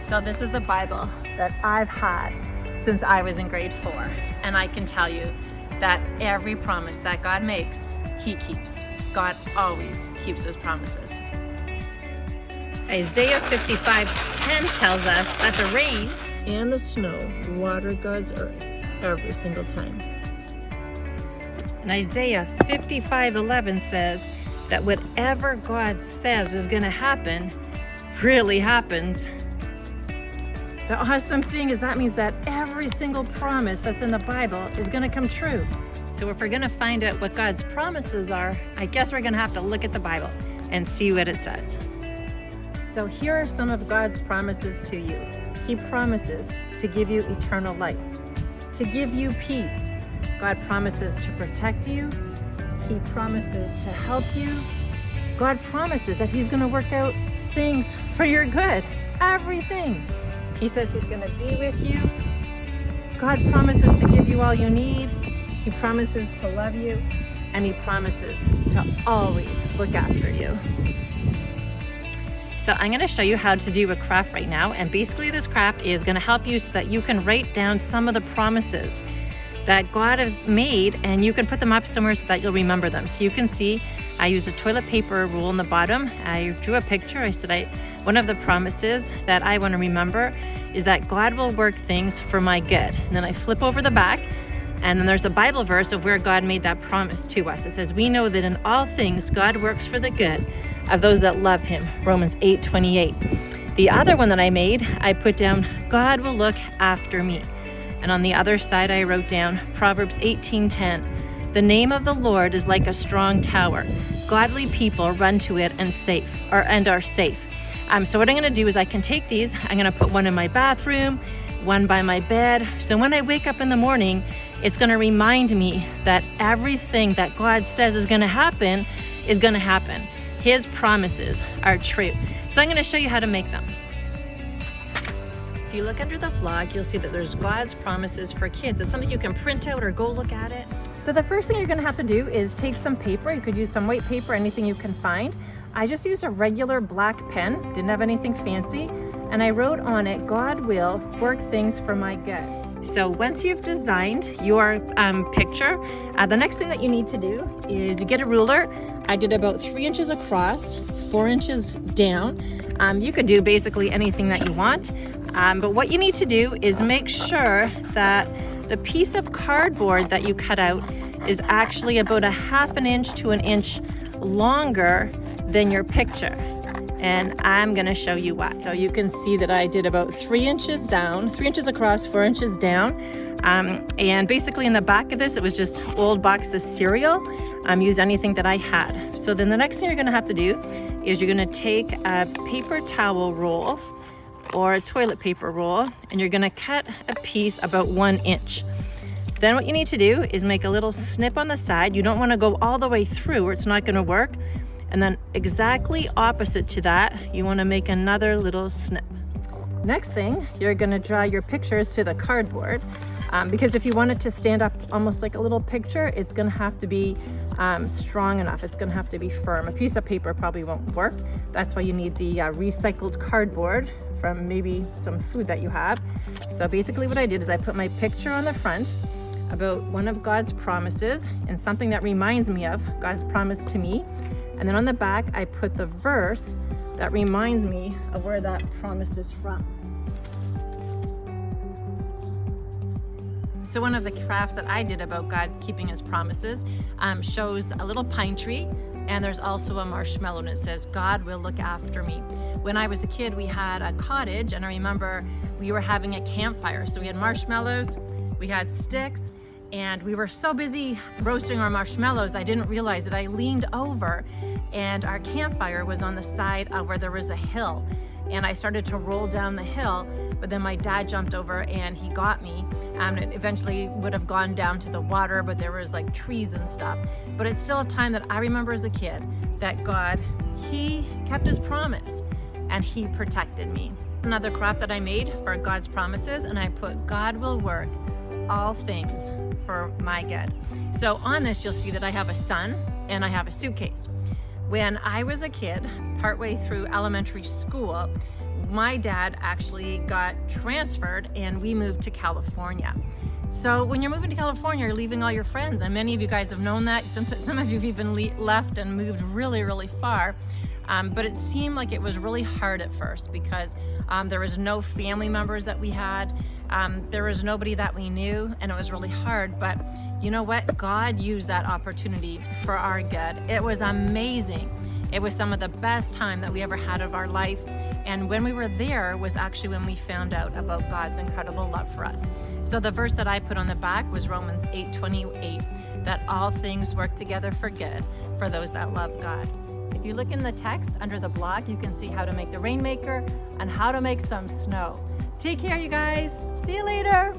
So this is the Bible that I've had since I was in grade 4. And I can tell you that every promise that God makes, He keeps. God always keeps His promises. Isaiah 55:10 tells us that the rain and the snow water God's earth every single time. And Isaiah 55:11 says that whatever God says is going to happen really happens. The awesome thing is that means that every single promise that's in the Bible is going to come true. So if we're going to find out what God's promises are, I guess we're going to have to look at the Bible and see what it says. So here are some of God's promises to you. He promises to give you eternal life, to give you peace. God promises to protect you. He promises to help you. God promises that He's going to work out things for your good, everything. He says He's going to be with you. God promises to give you all you need. He promises to love you, and He promises to always look after you. So I'm going to show you how to do a craft right now, and basically this craft is going to help you so that you can write down some of the promises that God has made, and you can put them up somewhere so that you'll remember them. So you can see I use a toilet paper roll in the bottom. I drew a picture. I said one of the promises that I want to remember is that God will work things for my good. And then I flip over the back, and then there's a Bible verse of where God made that promise to us. It says, we know that in all things God works for the good of those that love Him, Romans 8:28. The other one that I made, I put down, God will look after me. And on the other side, I wrote down Proverbs 18:10. The name of the Lord is like a strong tower. Godly people run to it and are safe. So what I'm going to do is I can take these. I'm going to put one in my bathroom, one by my bed. So when I wake up in the morning, it's going to remind me that everything that God says is going to happen is going to happen. His promises are true. So I'm going to show you how to make them. If you look under the vlog, you'll see that there's God's promises for kids. It's something you can print out or go look at it. So the first thing you're going to have to do is take some paper. You could use some white paper, anything you can find. I just used a regular black pen, didn't have anything fancy, and I wrote on it, God will work things for my good. So once you've designed your picture, the next thing that you need to do is you get a ruler. I did about 3 inches across, 4 inches down. You could do basically anything that you want. But what you need to do is make sure that the piece of cardboard that you cut out is actually about a 1/2 inch to 1 inch longer than your picture. And I'm gonna show you why. So you can see that I did about 3 inches down, 3 inches across, 4 inches down. And basically in the back of this, it was just old box of cereal. Use anything that I had. So then the next thing you're gonna have to do is you're gonna take a paper towel roll or a toilet paper roll, and you're gonna cut a piece about 1 inch. Then what you need to do is make a little snip on the side. You don't wanna go all the way through or it's not gonna work. And then exactly opposite to that, you wanna make another little snip. Next thing, you're gonna draw your pictures to the cardboard. Because if you want it to stand up almost like a little picture, it's gonna have to be strong enough. It's gonna have to be firm. A piece of paper probably won't work. That's why you need the recycled cardboard from maybe some food that you have. So basically what I did is I put my picture on the front about one of God's promises and something that reminds me of God's promise to me. And then on the back, I put the verse that reminds me of where that promise is from. So one of the crafts that I did about God's keeping His promises shows a little pine tree, and there's also a marshmallow, and it says, God will look after me. When I was a kid, we had a cottage, and I remember we were having a campfire. So we had marshmallows, we had sticks, and we were so busy roasting our marshmallows, I didn't realize that I leaned over, and our campfire was on the side of where there was a hill. And I started to roll down the hill, but then my dad jumped over and he got me. It eventually would have gone down to the water, but there was like trees and stuff. But it's still a time that I remember as a kid that God, He kept His promise and He protected me. Another craft that I made for God's promises, and I put, God will work all things for my good. So on this, you'll see that I have a sun and I have a suitcase. When I was a kid, partway through elementary school, my dad actually got transferred and we moved to California. So when you're moving to California, you're leaving all your friends, and many of you guys have known that. Some of you have even left and moved really, really far. But it seemed like it was really hard at first because there was no family members that we had. There was nobody that we knew, and it was really hard. But you know what? God used that opportunity for our good. It was amazing. It was some of the best time that we ever had of our life. And when we were there was actually when we found out about God's incredible love for us. So the verse that I put on the back was Romans 8:28, that all things work together for good for those that love God. If you look in the text under the blog, you can see how to make the rainmaker and how to make some snow. Take care, you guys. See you later.